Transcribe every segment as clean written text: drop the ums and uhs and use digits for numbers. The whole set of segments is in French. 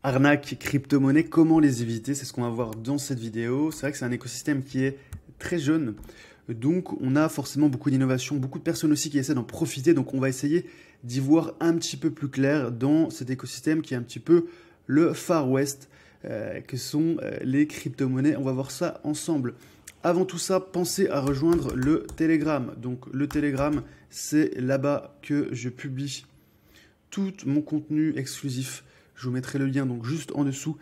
Arnaque, crypto-monnaie, comment les éviter? C'est ce qu'on va voir dans cette vidéo. C'est vrai que c'est un écosystème qui est très jeune. Donc, on a forcément beaucoup d'innovations, beaucoup de personnes aussi qui essaient d'en profiter. Donc, on va essayer d'y voir un petit peu plus clair dans cet écosystème qui est un petit peu le Far West, que sont les crypto-monnaies. On va voir ça ensemble. Avant tout ça, pensez à rejoindre le Telegram. Donc, le Telegram, c'est là-bas que je publie tout mon contenu exclusif. Je vous mettrai le lien donc juste en dessous.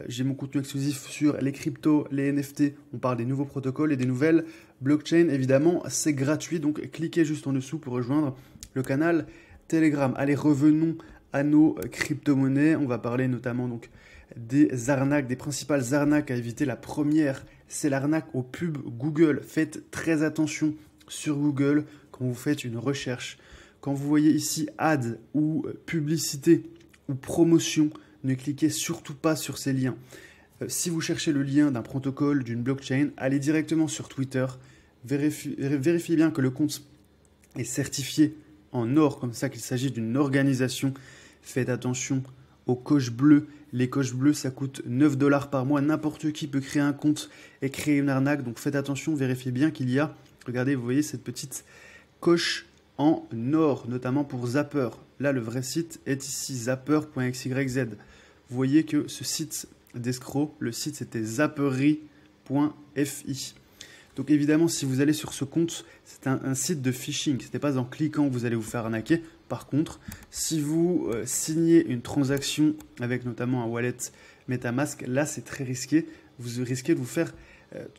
J'ai mon contenu exclusif sur les cryptos, les NFT. On parle des nouveaux protocoles et des nouvelles blockchains. Évidemment, c'est gratuit. Donc, cliquez juste en dessous pour rejoindre le canal Telegram. Allez, revenons à nos crypto-monnaies. On va parler notamment donc des arnaques, des principales arnaques à éviter. La première, c'est l'arnaque aux pubs Google. Faites très attention sur Google quand vous faites une recherche. Quand vous voyez ici ad ou publicité ou promotion, ne cliquez surtout pas sur ces liens. Si vous cherchez le lien d'un protocole, d'une blockchain, allez directement sur Twitter, vérifiez bien que le compte est certifié en or, comme ça qu'il s'agit d'une organisation. Faites attention aux coches bleues. Les coches bleues, ça coûte 9 $ par mois. N'importe qui peut créer un compte et créer une arnaque. Donc faites attention, vérifiez bien qu'il y a, regardez, vous voyez cette petite coche en or, notamment pour Zapper. Là, le vrai site est ici, zapper.xyz. Vous voyez que ce site d'escroc, le site c'était zappery.fi. Donc évidemment, si vous allez sur ce compte, c'est un site de phishing. Ce n'est pas en cliquant que vous allez vous faire arnaquer. Par contre, si vous signez une transaction avec notamment un wallet MetaMask, là c'est très risqué. Vous risquez de vous faire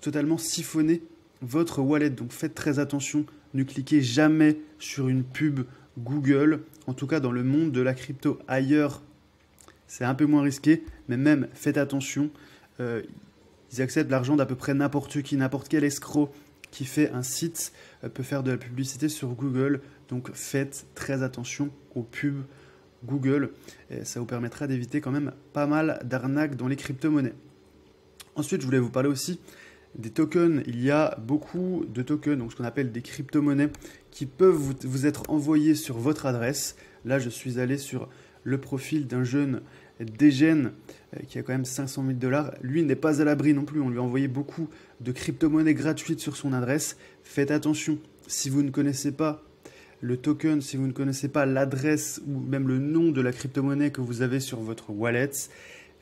totalement siphonner votre wallet. Donc faites très attention. Ne cliquez jamais sur une pub Google. En tout cas, dans le monde de la crypto ailleurs, c'est un peu moins risqué. Mais même, faites attention. Ils acceptent l'argent d'à peu près n'importe qui. N'importe quel escroc qui fait un site peut faire de la publicité sur Google. Donc faites très attention aux pubs Google. Et ça vous permettra d'éviter quand même pas mal d'arnaques dans les crypto-monnaies. Ensuite, je voulais vous parler aussi des tokens. Il y a beaucoup de tokens, donc ce qu'on appelle des crypto-monnaies, qui peuvent vous être envoyés sur votre adresse. Là, je suis allé sur le profil d'un jeune Degen qui a quand même 500 000 $. Lui n'est pas à l'abri non plus. On lui a envoyé beaucoup de crypto-monnaies gratuites sur son adresse. Faites attention. Si vous ne connaissez pas le token, si vous ne connaissez pas l'adresse ou même le nom de la crypto-monnaie que vous avez sur votre wallet,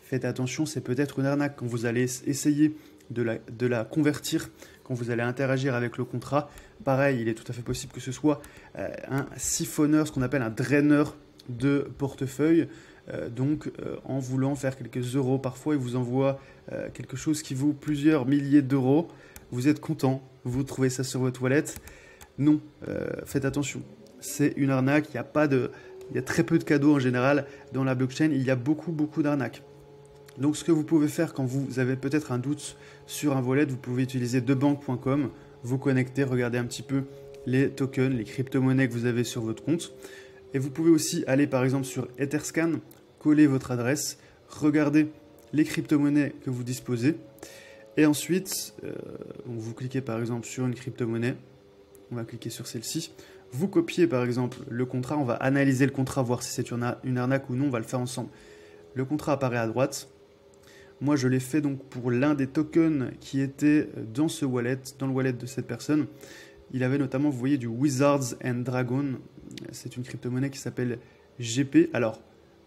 faites attention. C'est peut-être une arnaque quand vous allez essayer de la convertir, quand vous allez interagir avec le contrat. Pareil, il est tout à fait possible que ce soit un siphonneur, ce qu'on appelle un draineur de portefeuille. En voulant faire quelques euros, parfois il vous envoie quelque chose qui vaut plusieurs milliers d'euros. Vous êtes content, vous trouvez ça sur votre wallet. Non, faites attention. C'est une arnaque, il y a très peu de cadeaux en général dans la blockchain. Il y a beaucoup d'arnaques. Donc ce que vous pouvez faire quand vous avez peut-être un doute sur un wallet, vous pouvez utiliser debank.com, vous connecter, regarder un petit peu les tokens, les crypto-monnaies que vous avez sur votre compte. Et vous pouvez aussi aller par exemple sur Etherscan, coller votre adresse, regarder les crypto-monnaies que vous disposez. Et ensuite, vous cliquez par exemple sur une crypto-monnaie, on va cliquer sur celle-ci. Vous copiez par exemple le contrat, on va analyser le contrat, voir si c'est une arnaque ou non, on va le faire ensemble. Le contrat apparaît à droite. Moi, je l'ai fait donc pour l'un des tokens qui était dans ce wallet, dans le wallet de cette personne. Il avait notamment, vous voyez, du Wizards and Dragons. C'est une crypto-monnaie qui s'appelle GP. Alors,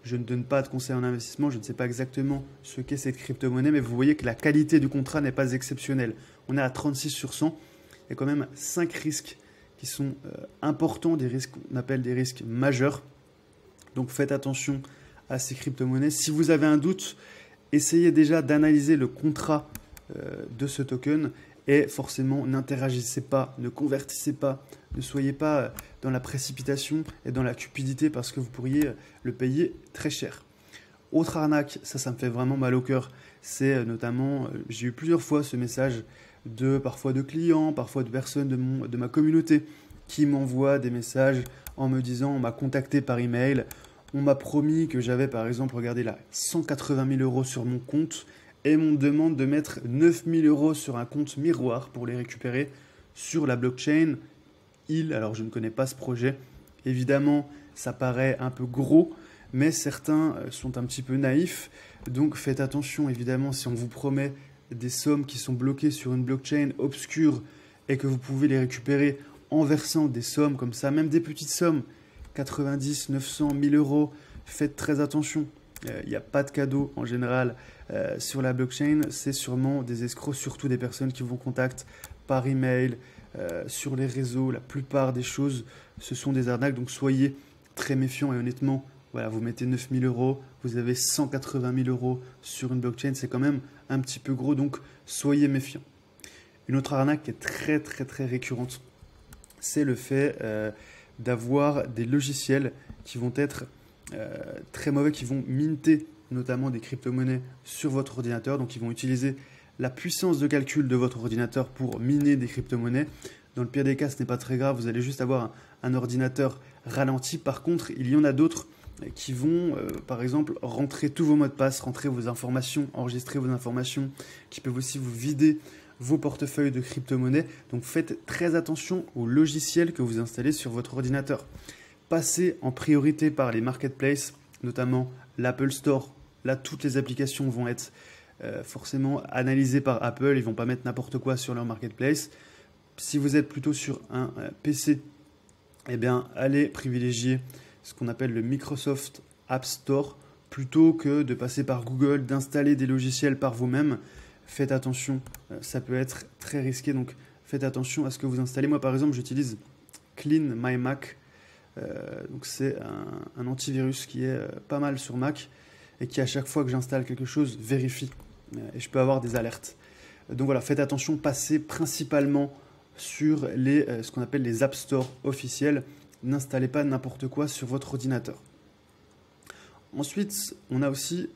je ne donne pas de conseils en investissement, je ne sais pas exactement ce qu'est cette crypto-monnaie, mais vous voyez que la qualité du contrat n'est pas exceptionnelle. On est à 36 sur 100. Il y a quand même 5 risques qui sont importants, des risques qu'on appelle des risques majeurs. Donc, faites attention à ces crypto-monnaies. Si vous avez un doute, essayez déjà d'analyser le contrat de ce token et forcément n'interagissez pas, ne convertissez pas, ne soyez pas dans la précipitation et dans la cupidité parce que vous pourriez le payer très cher. Autre arnaque, ça me fait vraiment mal au cœur, c'est notamment, j'ai eu plusieurs fois ce message parfois de clients, parfois de personnes de ma communauté qui m'envoient des messages en me disant on m'a contacté par email. On m'a promis que j'avais par exemple, regardez là, 180 000 € sur mon compte et on me demande de mettre 9 000 € sur un compte miroir pour les récupérer sur la blockchain. Alors je ne connais pas ce projet. Évidemment, ça paraît un peu gros, mais certains sont un petit peu naïfs. Donc faites attention, évidemment, si on vous promet des sommes qui sont bloquées sur une blockchain obscure et que vous pouvez les récupérer en versant des sommes comme ça, même des petites sommes, 90, 900, 1000 euros, faites très attention. Il n'y a pas de cadeau en général sur la blockchain, c'est sûrement des escrocs, surtout des personnes qui vous contactent par email, sur les réseaux. La plupart des choses, ce sont des arnaques, donc soyez très méfiants et honnêtement, voilà, vous mettez 9000 euros, vous avez 180 000 euros sur une blockchain, c'est quand même un petit peu gros, donc soyez méfiants. Une autre arnaque qui est très récurrente, c'est le fait d'avoir des logiciels qui vont être très mauvais, qui vont minter notamment des crypto-monnaies sur votre ordinateur. Donc, ils vont utiliser la puissance de calcul de votre ordinateur pour miner des crypto-monnaies. Dans le pire des cas, ce n'est pas très grave, vous allez juste avoir un ordinateur ralenti. Par contre, il y en a d'autres qui vont, par exemple, rentrer tous vos mots de passe, rentrer vos informations, enregistrer vos informations, qui peuvent aussi vous vider vos portefeuilles de crypto-monnaies. Donc, faites très attention aux logiciels que vous installez sur votre ordinateur. Passez en priorité par les marketplaces, notamment l'Apple Store. Là, toutes les applications vont être forcément analysées par Apple. Ils ne vont pas mettre n'importe quoi sur leur marketplace. Si vous êtes plutôt sur un PC, eh bien, allez privilégier ce qu'on appelle le Microsoft App Store plutôt que de passer par Google, d'installer des logiciels par vous-même. Faites attention, ça peut être très risqué. Donc, faites attention à ce que vous installez. Moi, par exemple, j'utilise Clean My Mac. Donc c'est un antivirus qui est pas mal sur Mac et qui à chaque fois que j'installe quelque chose vérifie et je peux avoir des alertes. Donc voilà, faites attention, passez principalement sur ce qu'on appelle les App Store officiels. N'installez pas n'importe quoi sur votre ordinateur. Ensuite, on a aussi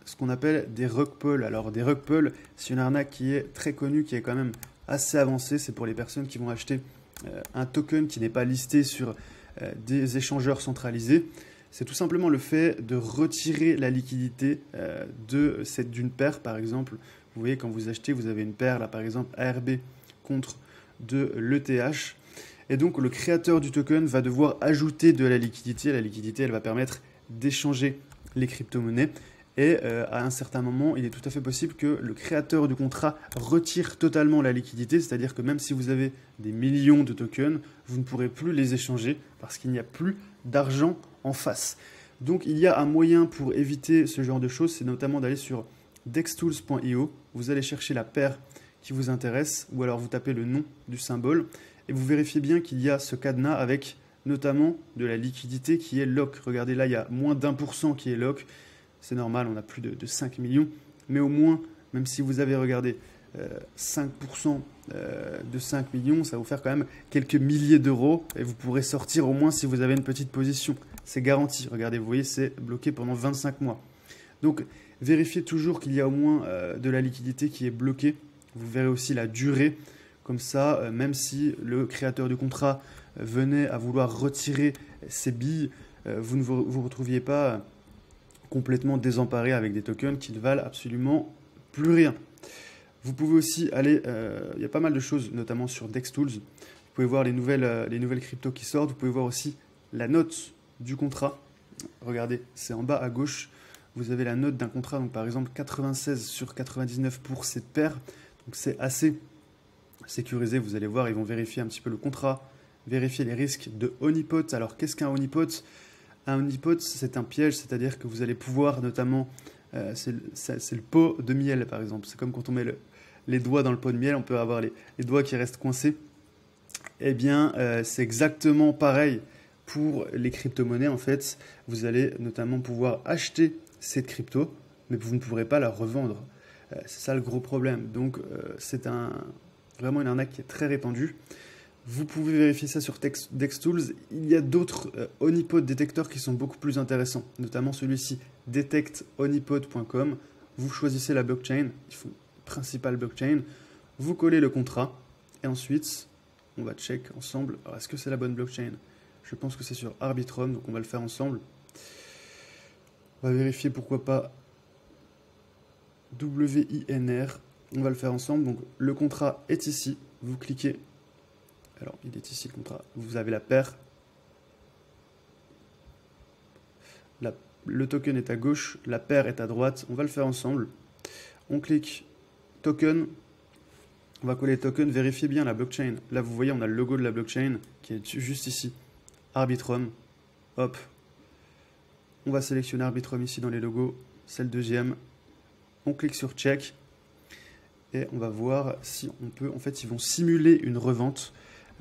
ce qu'on appelle des rug pulls. Alors des rug pulls, c'est une arnaque qui est très connue, qui est quand même assez avancée. C'est pour les personnes qui vont acheter un token qui n'est pas listé sur des échangeurs centralisés. C'est tout simplement le fait de retirer la liquidité d'une paire, par exemple. Vous voyez, quand vous achetez, vous avez une paire, là par exemple ARB contre de l'ETH. Et donc le créateur du token va devoir ajouter de la liquidité. La liquidité, elle va permettre d'échanger les crypto-monnaies. Et à un certain moment, il est tout à fait possible que le créateur du contrat retire totalement la liquidité, c'est-à-dire que même si vous avez des millions de tokens, vous ne pourrez plus les échanger parce qu'il n'y a plus d'argent en face. Donc il y a un moyen pour éviter ce genre de choses, c'est notamment d'aller sur dextools.io, vous allez chercher la paire qui vous intéresse, ou alors vous tapez le nom du symbole, et vous vérifiez bien qu'il y a ce cadenas avec notamment de la liquidité qui est lock. Regardez là, il y a moins d'1% qui est lock. C'est normal, on a plus de 5 millions, mais au moins, même si vous avez regardé 5% de 5 millions, ça va vous faire quand même quelques milliers d'euros et vous pourrez sortir au moins si vous avez une petite position. C'est garanti. Regardez, vous voyez, c'est bloqué pendant 25 mois. Donc, vérifiez toujours qu'il y a au moins de la liquidité qui est bloquée. Vous verrez aussi la durée. Comme ça, même si le créateur du contrat venait à vouloir retirer ses billes, vous ne vous retrouviez pas complètement désemparé avec des tokens qui ne valent absolument plus rien. Vous pouvez aussi aller, il y a pas mal de choses, notamment sur DexTools. Vous pouvez voir les nouvelles cryptos qui sortent. Vous pouvez voir aussi la note du contrat. Regardez, c'est en bas à gauche. Vous avez la note d'un contrat, donc par exemple 96 sur 99 pour cette paire. Donc c'est assez sécurisé. Vous allez voir, ils vont vérifier un petit peu le contrat, vérifier les risques de honeypot. Alors qu'est-ce qu'un honeypot ? Un honeypot, c'est un piège, c'est-à-dire que vous allez pouvoir notamment, c'est le pot de miel par exemple, c'est comme quand on met les doigts dans le pot de miel, on peut avoir les doigts qui restent coincés. Eh bien, c'est exactement pareil pour les crypto-monnaies en fait. Vous allez notamment pouvoir acheter cette crypto, mais vous ne pourrez pas la revendre. C'est ça le gros problème. Donc, c'est vraiment une arnaque qui est très répandue. Vous pouvez vérifier ça sur DexTools. Il y a d'autres honeypot détecteurs qui sont beaucoup plus intéressants, notamment celui-ci, detecthoneypot.com. Vous choisissez la blockchain, il faut principale blockchain, vous collez le contrat et ensuite on va check ensemble. Alors, est-ce que c'est la bonne blockchain ? Je pense que c'est sur Arbitrum, donc on va le faire ensemble. On va vérifier pourquoi pas WINR. On va le faire ensemble. Donc le contrat est ici. Vous cliquez. Alors, il est ici le contrat. Vous avez la paire. le token est à gauche, la paire est à droite. On va le faire ensemble. On clique token. On va coller token, vérifiez bien la blockchain. Là, vous voyez, on a le logo de la blockchain qui est juste ici. Arbitrum. Hop. On va sélectionner Arbitrum ici dans les logos. C'est le deuxième. On clique sur check. Et on va voir si on peut... En fait, ils vont simuler une revente.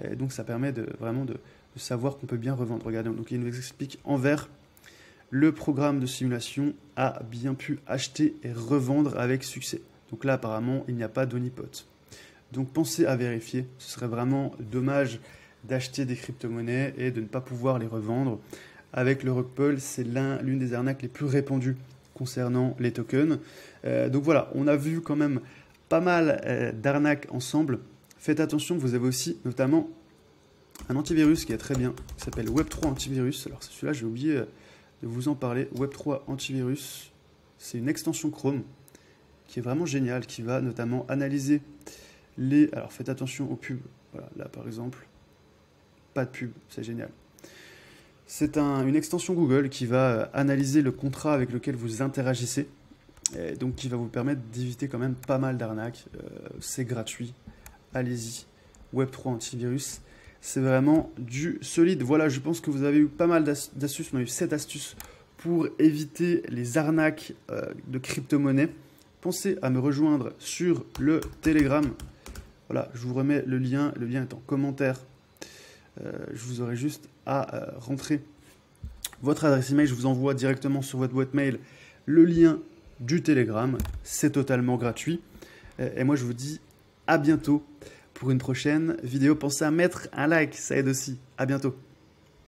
Et donc, ça permet vraiment de savoir qu'on peut bien revendre. Regardez, donc il nous explique en vert. Le programme de simulation a bien pu acheter et revendre avec succès. Donc là, apparemment, il n'y a pas d'honeypot. Donc pensez à vérifier, ce serait vraiment dommage d'acheter des crypto-monnaies et de ne pas pouvoir les revendre. Avec le rug pull, c'est l'une des arnaques les plus répandues concernant les tokens. Donc voilà, on a vu quand même pas mal d'arnaques ensemble. Faites attention, vous avez aussi notamment un antivirus qui est très bien, qui s'appelle Web3 Antivirus. Alors celui-là, j'ai oublié de vous en parler. Web3 Antivirus, c'est une extension Chrome qui est vraiment géniale, qui va notamment analyser alors faites attention aux pubs. Voilà, là par exemple, pas de pub, c'est génial. C'est une extension Google qui va analyser le contrat avec lequel vous interagissez, et donc qui va vous permettre d'éviter quand même pas mal d'arnaques. C'est gratuit, allez-y. Web3 Antivirus, c'est vraiment du solide. Voilà, je pense que vous avez eu pas mal d'astuces. On a eu 7 astuces pour éviter les arnaques de crypto-monnaie. Pensez à me rejoindre sur le Telegram. Voilà, je vous remets le lien est en commentaire. Je vous aurai juste à rentrer votre adresse email. Je vous envoie directement sur votre boîte mail le lien du Telegram. C'est totalement gratuit. Et moi, je vous dis à bientôt pour une prochaine vidéo. Pensez à mettre un like, ça aide aussi. À bientôt.